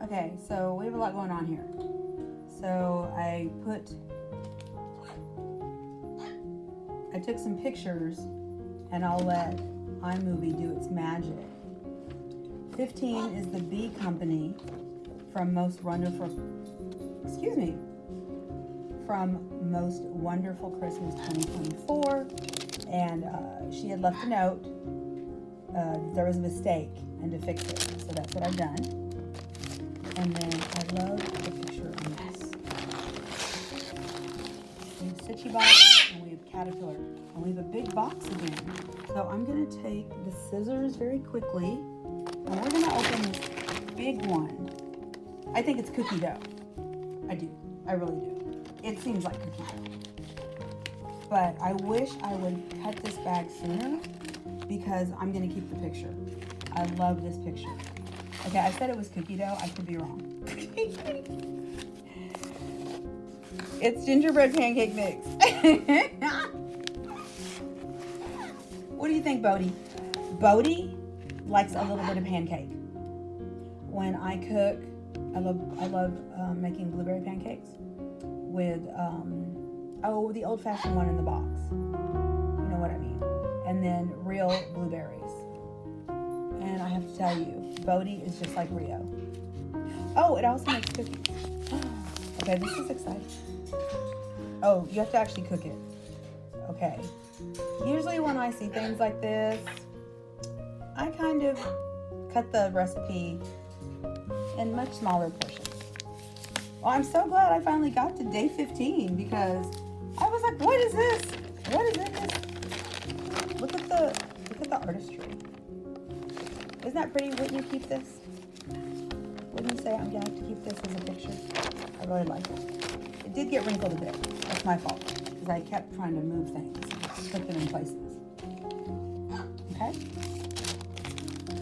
Okay, so we have a lot going on here. So I took some pictures and I'll let iMovie do its magic. 15 is the B company from Most Wonderful Christmas 2024, and she had left a note. There was a mistake and to fix it, so that's what I've done. And then I love the picture on this. We have Stitchy box and we have Caterpillar, and we have a big box again. So I'm going to take the scissors very quickly, and we're going to open this big one. I think it's cookie dough. I do. I really do. It seems like cookie dough. But I wish I would cut this bag sooner because I'm going to keep the picture. I love this picture. Okay, I said it was cookie dough. I could be wrong. It's gingerbread pancake mix. What do you think, Bodie? Bodie likes a little bit of pancake. When I cook, I love making blueberry pancakes with the old-fashioned one in the box. You know what I mean? And then real blueberries. And I have to tell you, Bodie is just like Rio. Oh, it also makes cookies. Okay, this is exciting. Oh, you have to actually cook it. Okay. Usually when I see things like this, I kind of cut the recipe in much smaller portions. Well, I'm so glad I finally got to day 15 because I was like, what is this? What is in this? Look at the artistry. Isn't that pretty? Wouldn't you keep this? Wouldn't you say I'm gonna have to keep this as a picture? I really like it. It did get wrinkled a bit. That's my fault because I kept trying to move things, put them in places. Okay?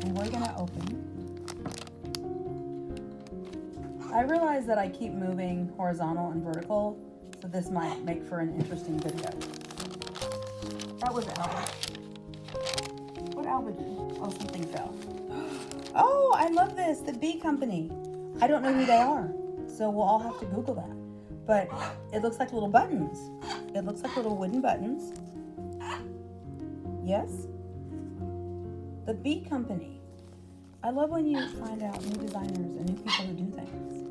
And we're gonna open. I realize that I keep moving horizontal and vertical, so this might make for an interesting video. That was Albert. What Albert did? Oh, something fell. Oh, I love this. The B company. I don't know who they are, so we'll all have to Google that. But it looks like little buttons. It looks like little wooden buttons. Yes? The B company. I love when you find out new designers and new people who do things.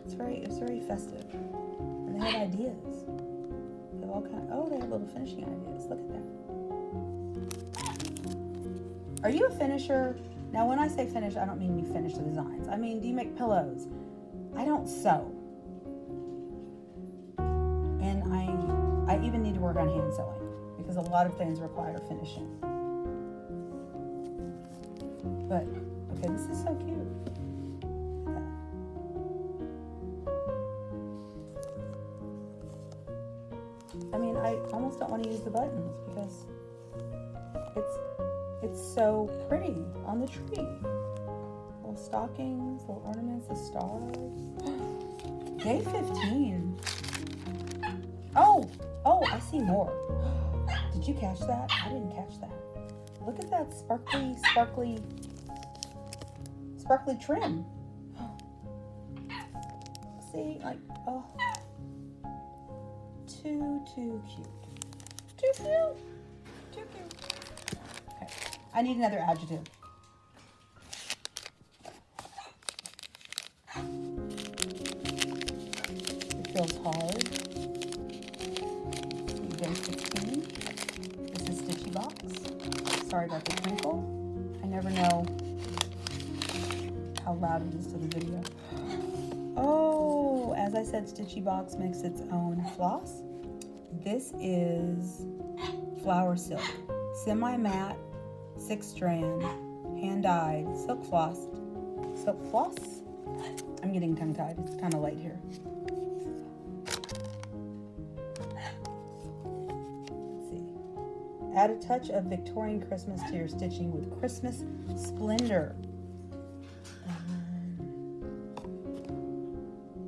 It's very festive. And they have ideas. They have all they have little finishing ideas. Look at that. Are you a finisher? Now, when I say finish, I don't mean you finish the designs. I mean, do you make pillows? I don't sew. And I even need to work on hand sewing because a lot of things require finishing. But, okay, this is so cute. Okay. I mean, I almost don't want to use the buttons because it's so pretty on the tree. Little stockings, little ornaments, the stars. Day 15. Oh, I see more. Did you catch that? I didn't catch that. Look at that sparkly trim. See, like, oh, too cute. Too cute. Okay, I need another adjective. It feels hard. Day 16. This is Stitchy box. Sorry about the twinkle. I never know how loud it is to the video. Oh, as I said, Stitchy box makes its own floss. This is flower silk, semi-matte, 6-strand, hand-dyed, silk floss. I'm getting tongue-tied. It's kind of late here. Let's see. Add a touch of Victorian Christmas to your stitching with Christmas Splendor.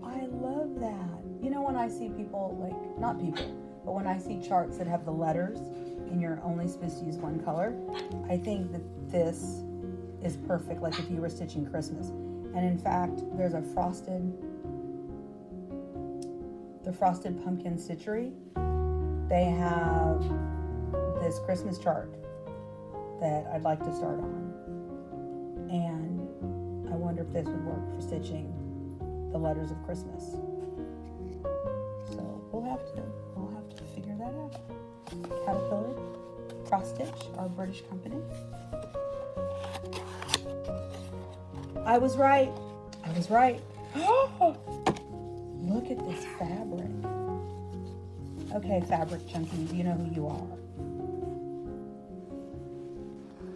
I love that. You know, when I see people, like, not people, but when I see charts that have the letters and you're only supposed to use one color, I think that this is perfect, like if you were stitching Christmas. And in fact, there's the frosted pumpkin stitchery. They have this Christmas chart that I'd like to start on. And I wonder if this would work for stitching the letters of Christmas. So we'll have to figure that out. Caterpillar Cross Stitch, our British company. I was right. Look at this fabric. Okay, fabric chunkies, you know who you are.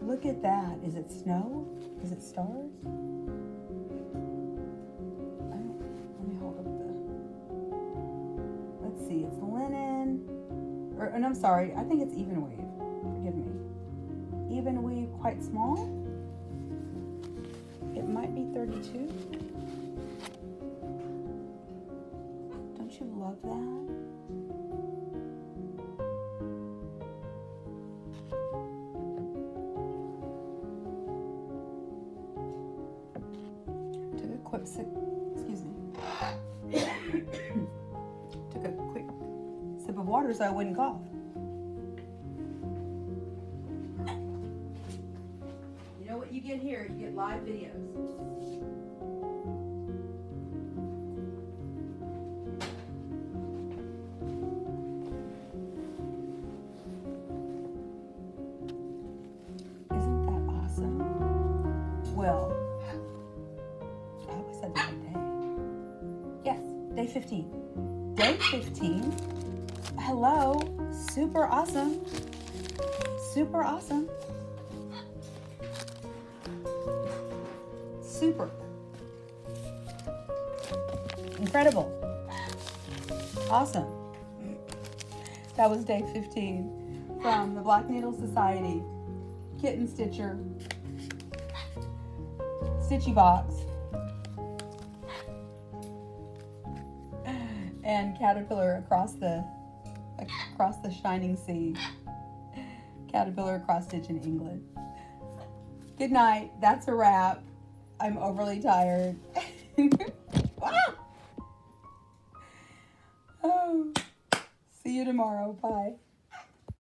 Look at that. Is it snow? Is it stars? Let me hold up let's see, it's linen. And I'm sorry, I think it's even weave. Forgive me. Even weave, quite small. It might be 32. Don't you love that? Took a quick sip of water so I wouldn't cough. You know what you get here? You get live videos. Isn't that awesome? Well, I hope I said the right day. Yes, day 15. Day 15. Hello. Super awesome. Super awesome. Super. Incredible. Awesome. That was day 15 from the Black Needle Society Kitten Stitcher Stitchy box. And Caterpillar across the shining sea. Caterpillar cross stitch in England. Good night. That's a wrap. I'm overly tired. Oh. See you tomorrow. Bye.